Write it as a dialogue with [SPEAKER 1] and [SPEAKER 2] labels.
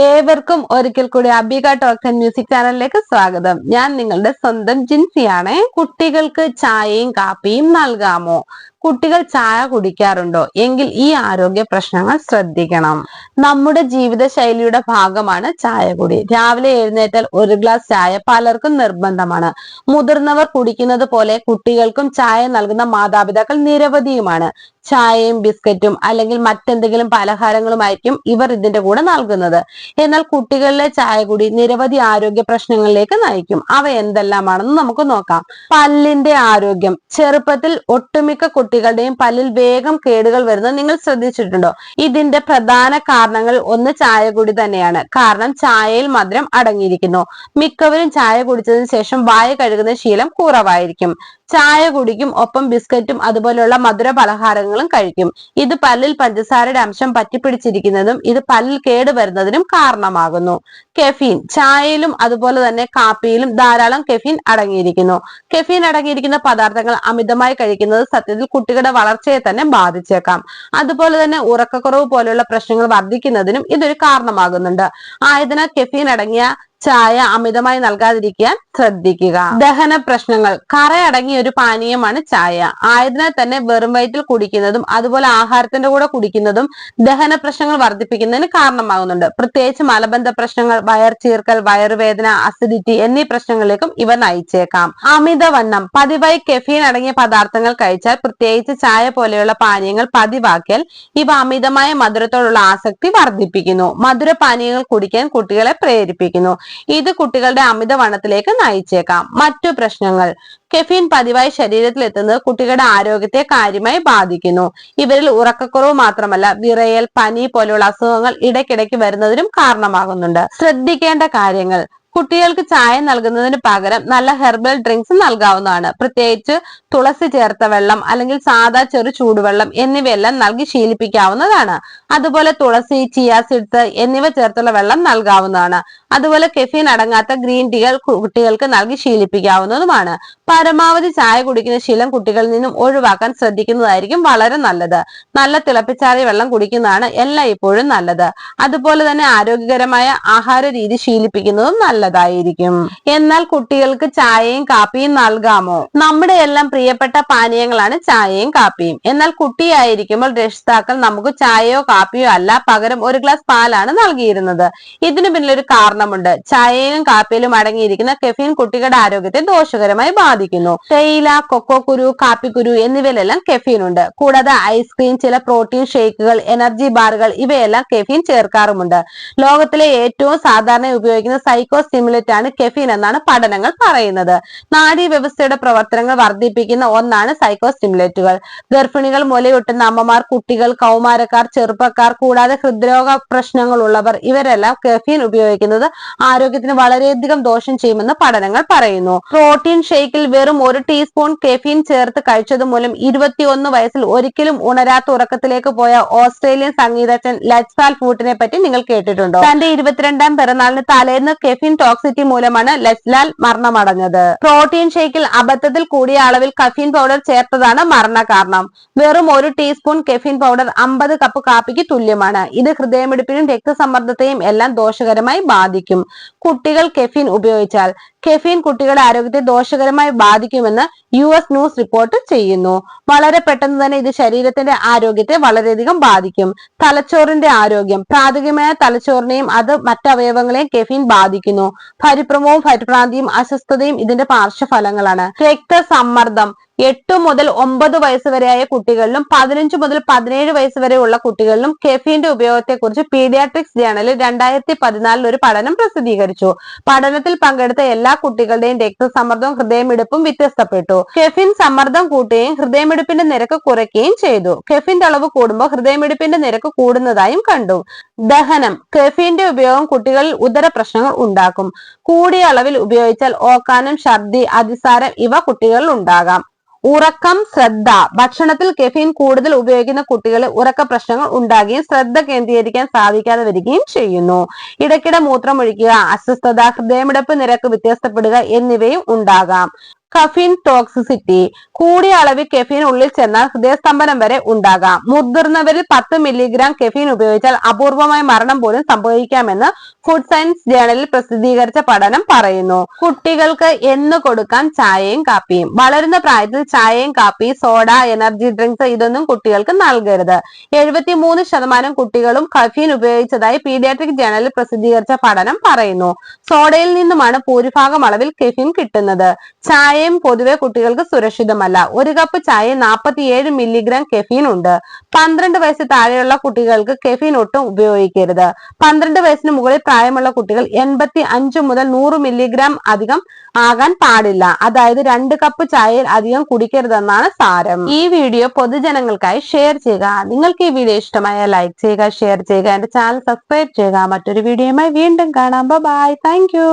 [SPEAKER 1] ഏവർക്കും ഒരിക്കൽ കൂടി അബിക ടോക്സ് ആൻഡ് മ്യൂസിക് ചാനലിലേക്ക് സ്വാഗതം. ഞാൻ നിങ്ങളുടെ സ്വന്തം ജിൻസിയാണ്. കുട്ടികൾക്ക് ചായയും കാപ്പിയും നൽകാമോ? കുട്ടികൾ ചായ കുടിക്കാറുണ്ടോ? എങ്കിൽ ഈ ആരോഗ്യ പ്രശ്നങ്ങൾ ശ്രദ്ധിക്കണം. നമ്മുടെ ജീവിതശൈലിയുടെ ഭാഗമാണ് ചായ കുടി. രാവിലെ എഴുന്നേറ്റാൽ ഒരു ഗ്ലാസ് ചായ പലർക്കും നിർബന്ധമാണ്. മുതിർന്നവർ കുടിക്കുന്നത് പോലെ കുട്ടികൾക്കും ചായ നൽകുന്ന മാതാപിതാക്കൾ നിരവധിയുമാണ്. ചായയും ബിസ്ക്കറ്റും അല്ലെങ്കിൽ മറ്റെന്തെങ്കിലും പലഹാരങ്ങളുമായിരിക്കും ഇവർ ഇതിന്റെ കൂടെ നൽകുന്നത്. എന്നാൽ കുട്ടികളിലെ ചായ കുടി നിരവധി ആരോഗ്യ പ്രശ്നങ്ങളിലേക്ക് നയിക്കും. അവ എന്തെല്ലാമാണെന്ന് നമുക്ക് നോക്കാം. പല്ലിന്റെ ആരോഗ്യം. ചെറുപ്പത്തിൽ ഒട്ടുമിക്ക കുട്ടികളുടെയും പല്ലിൽ വേഗം കേടുകൾ വരുന്നത് നിങ്ങൾ ശ്രദ്ധിച്ചിട്ടുണ്ടോ? ഇതിന്റെ പ്രധാന കാരണങ്ങൾ ഒന്ന് ചായ കുടി തന്നെയാണ്. കാരണം ചായയിൽ മധുരം അടങ്ങിയിരിക്കുന്നു. മിക്കവരും ചായ കുടിച്ചതിന് ശേഷം വായ കഴുകുന്ന ശീലം കുറവായിരിക്കും. ചായ കുടിക്കും ഒപ്പം ബിസ്ക്കറ്റും അതുപോലെയുള്ള മധുര പലഹാരങ്ങളും കഴിക്കും. ഇത് പല്ലിൽ പഞ്ചസാരയുടെ അംശം പറ്റിപ്പിടിച്ചിരിക്കുന്നതും ഇത് പല്ലിൽ കേടുവരുന്നതിനും കാരണമാകുന്നു. കെഫീൻ. ചായയിലും അതുപോലെ തന്നെ കാപ്പിയിലും ധാരാളം കെഫീൻ അടങ്ങിയിരിക്കുന്നു. കെഫീൻ അടങ്ങിയിരിക്കുന്ന പദാർത്ഥങ്ങൾ അമിതമായി കഴിക്കുന്നത് സത്യത്തിൽ കുട്ടികളുടെ വളർച്ചയെ തന്നെ ബാധിച്ചേക്കാം. അതുപോലെ തന്നെ ഉറക്കക്കുറവ് പോലെയുള്ള പ്രശ്നങ്ങൾ വർദ്ധിക്കുന്നതിനും ഇതൊരു കാരണമാകുന്നുണ്ട്. ആയതിനാൽ കെഫീൻ അടങ്ങിയ ചായ അമിതമായി നൽകാതിരിക്കാൻ ശ്രദ്ധിക്കുക. ദഹന പ്രശ്നങ്ങൾ. കറയടങ്ങിയ ഒരു പാനീയമാണ് ചായ. ആയതിനാൽ തന്നെ വെറും വയറ്റിൽ കുടിക്കുന്നതും അതുപോലെ ആഹാരത്തിന്റെ കൂടെ കുടിക്കുന്നതും ദഹന പ്രശ്നങ്ങൾ വർദ്ധിപ്പിക്കുന്നതിന് കാരണമാകുന്നുണ്ട്. പ്രത്യേകിച്ച് മലബന്ധ പ്രശ്നങ്ങൾ, വയർചീർക്കൽ, വയറുവേദന, അസിഡിറ്റി എന്നീ പ്രശ്നങ്ങളിലേക്കും ഇവ നയിച്ചേക്കാം. അമിതവണ്ണം. പതിവായി കെഫീൻ അടങ്ങിയ പദാർത്ഥങ്ങൾ കഴിച്ചാൽ, പ്രത്യേകിച്ച് ചായ പോലെയുള്ള പാനീയങ്ങൾ പതിവാക്കിയാൽ ഇവ അമിതമായ മധുരത്തോടുള്ള ആസക്തി വർദ്ധിപ്പിക്കുന്നു. മധുര പാനീയങ്ങൾ കുടിക്കാൻ കുട്ടികളെ പ്രേരിപ്പിക്കുന്നു. ഇത് കുട്ടികളുടെ അമിതവണ്ണത്തിലേക്ക് നയിച്ചേക്കാം. മറ്റു പ്രശ്നങ്ങൾ. കെഫീൻ പതിവായി ശരീരത്തിൽ എത്തുന്നത് കുട്ടികളുടെ ആരോഗ്യത്തെ കാര്യമായി ബാധിക്കുന്നു. ഇവരിൽ ഉറക്കക്കുറവ് മാത്രമല്ല, വിറയൽ, പനി പോലെയുള്ള അസുഖങ്ങൾ ഇടയ്ക്കിടയ്ക്ക് വരുന്നതിനും കാരണമാകുന്നുണ്ട്. ശ്രദ്ധിക്കേണ്ട കാര്യങ്ങൾ. കുട്ടികൾക്ക് ചായ നൽകുന്നതിന് പകരം നല്ല ഹെർബൽ ഡ്രിങ്ക്സ് നൽകാവുന്നതാണ്. പ്രത്യേകിച്ച് തുളസി ചേർത്ത വെള്ളം അല്ലെങ്കിൽ സാധാ ചെറു ചൂടുവെള്ളം എന്നിവയെല്ലാം നൽകി ശീലിപ്പിക്കാവുന്നതാണ്. അതുപോലെ തുളസി, ചിയ സീഡ്സ് എന്നിവ ചേർത്തുള്ള വെള്ളം നൽകാവുന്നതാണ്. അതുപോലെ കെഫീൻ അടങ്ങാത്ത ഗ്രീൻ ടീകൾ കുട്ടികൾക്ക് നൽകി ശീലിപ്പിക്കാവുന്നതുമാണ്. പരമാവധി ചായ കുടിക്കുന്ന ശീലം കുട്ടികളിൽ നിന്നും ഒഴിവാക്കാൻ ശ്രദ്ധിക്കുന്നതായിരിക്കും വളരെ നല്ലത്. നല്ല തിളപ്പിച്ചാറിയ വെള്ളം കുടിക്കുന്നതാണ് എല്ലായ്പ്പോഴും നല്ലത്. അതുപോലെ തന്നെ ആരോഗ്യകരമായ ആഹാര രീതി ശീലിപ്പിക്കുന്നതും നല്ലതായിരിക്കും. എന്നാൽ കുട്ടികൾക്ക് ചായയും കാപ്പിയും നൽകാമോ? നമ്മുടെ എല്ലാം പ്രിയപ്പെട്ട പാനീയങ്ങളാണ് ചായയും കാപ്പിയും. എന്നാൽ കുട്ടിയായിരിക്കുമ്പോൾ രക്ഷിതാക്കൾ നമുക്ക് ചായയോ കാപ്പിയോ അല്ല, പകരം ഒരു ഗ്ലാസ് പാലാണ് നൽകിയിരുന്നത്. ഇതിനു പിന്നിലൊരു കാരണമുണ്ട്. ചായയിലും കാപ്പിയിലും അടങ്ങിയിരിക്കുന്ന കെഫീൻ കുട്ടികളുടെ ആരോഗ്യത്തെ ദോഷകരമായി ബാധിക്കുന്നു. തേയില, കൊക്കോ കുരു, കാപ്പിക്കുരു എന്നിവയിലെല്ലാം കെഫീൻ ഉണ്ട്. കൂടാതെ ഐസ്ക്രീം, ചില പ്രോട്ടീൻ ഷേക്കുകൾ, എനർജി ബാറുകൾ ഇവയെല്ലാം കെഫീൻ ചേർക്കാറുമുണ്ട്. ലോകത്തിലെ ഏറ്റവും സാധാരണ ഉപയോഗിക്കുന്ന സൈക്കോ സ്റ്റിമുലന്റ് ആണ് കെഫീൻ എന്നാണ് പഠനങ്ങൾ പറയുന്നത്. നാഡീവ്യവസ്ഥയുടെ പ്രവർത്തനങ്ങൾ വർദ്ധിപ്പിക്കുന്ന ഒന്നാണ് സൈക്കോ സ്റ്റിമുലന്റുകൾ. ഗർഭിണികൾ, മുലയൂട്ടുന്ന അമ്മമാർ, കുട്ടികൾ, കൗമാരക്കാർ, ചെറുപ്പക്കാർ, കൂടാതെ ഹൃദ്രോഗ പ്രശ്നങ്ങൾ ഉള്ളവർ ഇവരെല്ലാം കെഫീൻ ഉപയോഗിക്കുന്നത് ആരോഗ്യത്തിന് വളരെയധികം ദോഷം ചെയ്യുമെന്ന് പഠനങ്ങൾ പറയുന്നു. പ്രോട്ടീൻ ഷേക്കിൽ വെറും 1 ടീസ്പൂൺ കെഫീൻ ചേർത്ത് കഴിച്ചത് മൂലം 21 വയസ്സിൽ ഒരിക്കലും ഉണരാത്ത ഉറക്കത്തിലേക്ക് പോയ ഓസ്ട്രേലിയൻ സംഗീതജ്ഞൻ ലജ്പാൽ ഫൂട്ടിനെ പറ്റി നിങ്ങൾ കേട്ടിട്ടുണ്ടോ? തന്റെ 22ാം പിറന്നാളിന് തലേന്ന് കെഫീൻ ടോക്സിറ്റി മൂലമാണ് ലജ്ലാൽ മരണമടഞ്ഞത്. പ്രോട്ടീൻ ഷേക്കിൽ അബദ്ധത്തിൽ കൂടിയ അളവിൽ കഫീൻ പൗഡർ ചേർത്തതാണ് മരണ കാരണം. വെറും 1 ടീസ്പൂൺ കെഫീൻ പൗഡർ 50 കപ്പ് കാപ്പിക്ക് തുല്യമാണ്. ഇത് ഹൃദയമിടിപ്പിനും രക്തസമ്മർദ്ദത്തെയും എല്ലാം ദോഷകരമായി ബാധിക്കും. കുട്ടികൾ കെഫീൻ ഉപയോഗിച്ചാൽ. കെഫീൻ കുട്ടികളുടെ ആരോഗ്യത്തെ ദോഷകരമായി ബാധിക്കുമെന്ന് US ന്യൂസ് റിപ്പോർട്ട് ചെയ്യുന്നു. വളരെ പെട്ടെന്ന് തന്നെ ഇത് ശരീരത്തിന്റെ ആരോഗ്യത്തെ വളരെയധികം ബാധിക്കും. തലച്ചോറിന്റെ ആരോഗ്യം. പ്രാഥമികമായ തലച്ചോറിനെയും അത് മറ്റവയവങ്ങളെയും കെഫീൻ ബാധിക്കുന്നു. പരിഭ്രമവും പരിഭ്രാന്തിയും അസ്വസ്ഥതയും ഇതിന്റെ പാർശ്വഫലങ്ങളാണ്. രക്തസമ്മർദ്ദം. 8 മുതൽ 9 വയസ്സ് വരെയായ കുട്ടികളിലും 15 മുതൽ 17 വയസ്സ് വരെയുള്ള കുട്ടികളിലും കെഫീന്റെ ഉപയോഗത്തെക്കുറിച്ച് പീഡിയാട്രിക്സ് ജേണലിൽ 2014 ഒരു പഠനം പ്രസിദ്ധീകരിച്ചു. പഠനത്തിൽ പങ്കെടുത്ത എല്ലാ കുട്ടികളുടെയും രക്തസമ്മർദ്ദവും ഹൃദയമിടിപ്പും വ്യത്യസ്തപ്പെട്ടു. കെഫീൻ സമ്മർദ്ദം കൂട്ടുകയും ഹൃദയമിടിപ്പിന്റെ നിരക്ക് കുറയ്ക്കുകയും ചെയ്തു. കെഫീന്റെ അളവ് കൂടുമ്പോൾ ഹൃദയമിടിപ്പിന്റെ നിരക്ക് കൂടുന്നതായും കണ്ടു. ദഹനം. കെഫീന്റെ ഉപയോഗം കുട്ടികളിൽ ഉദര പ്രശ്നങ്ങൾ ഉണ്ടാക്കും. കൂടിയ അളവിൽ ഉപയോഗിച്ചാൽ ഓക്കാനം, ഛർദി, അതിസാരം ഇവ കുട്ടികളിൽ ഉണ്ടാകാം. ഉറക്കം, ശ്രദ്ധ. ഭക്ഷണത്തിൽ കെഫീൻ കൂടുതൽ ഉപയോഗിക്കുന്ന കുട്ടികളിൽ ഉറക്ക പ്രശ്നങ്ങൾ ഉണ്ടാകുകയും ശ്രദ്ധ കേന്ദ്രീകരിക്കാൻ സാധിക്കാതെ വരികയും ചെയ്യുന്നു. ഇടയ്ക്കിടെ മൂത്രമൊഴിക്കുക, അസ്വസ്ഥത, ഹൃദയമിടിപ്പ് നിരക്ക് വ്യത്യാസപ്പെടുക എന്നിവയും ഉണ്ടാകാം. Caffeine toxicity. കൂടിയ അളവിൽ കെഫീൻ ഉള്ളിൽ ചെന്നാൽ ഹൃദയസ്തംഭനം വരെ ഉണ്ടാകാം. മുതിർന്നവരിൽ 10 മില്ലിഗ്രാം കെഫീൻ ഉപയോഗിച്ചാൽ അപൂർവമായ മരണം പോലും സംഭവിക്കാമെന്ന് ഫുഡ് സയൻസ് ജേണലിൽ പ്രസിദ്ധീകരിച്ച പഠനം പറയുന്നു. കുട്ടികൾക്ക് എന്ന് കൊടുക്കാം ചായയും കാപ്പിയും. വളരുന്ന പ്രായത്തിൽ ചായയും കാപ്പി, സോഡ, എനർജി ഡ്രിങ്ക്സ് ഇതൊന്നും കുട്ടികൾക്ക് നൽകരുത്. 73% കുട്ടികളും കഫീൻ ഉപയോഗിച്ചതായി പീഡിയാട്രിക് ജേണലിൽ പ്രസിദ്ധീകരിച്ച പഠനം പറയുന്നു. സോഡയിൽ നിന്നുമാണ് ഭൂരിഭാഗം അളവിൽ കെഫീൻ കിട്ടുന്നത്. ചായയും പൊതുവെ കുട്ടികൾക്ക് സുരക്ഷിതമല്ല. ഒരു കപ്പ് ചായ 47 മില്ലിഗ്രാം കെഫീൻ ഉണ്ട്. 12 വയസ്സ് താഴെയുള്ള കുട്ടികൾക്ക് കെഫീൻ ഒട്ടും ഉപയോഗിക്കരുത്. 12 വയസ്സിന് മുകളിൽ പ്രായമുള്ള കുട്ടികൾ 85 മുതൽ 100 മില്ലിഗ്രാം അധികം ആകാൻ പാടില്ല. അതായത് 2 കപ്പ് ചായയിൽ അധികം കുടിക്കരുതെന്നാണ് സാരം. ഈ വീഡിയോ പൊതുജനങ്ങൾക്കായി ഷെയർ ചെയ്യുക. നിങ്ങൾക്ക് ഈ വീഡിയോ ഇഷ്ടമായ ലൈക്ക് ചെയ്യുക, ഷെയർ ചെയ്യുക, എന്റെ ചാനൽ സബ്സ്ക്രൈബ് ചെയ്യുക. മറ്റൊരു വീഡിയോയുമായി വീണ്ടും കാണാം. ബൈ. Thank you.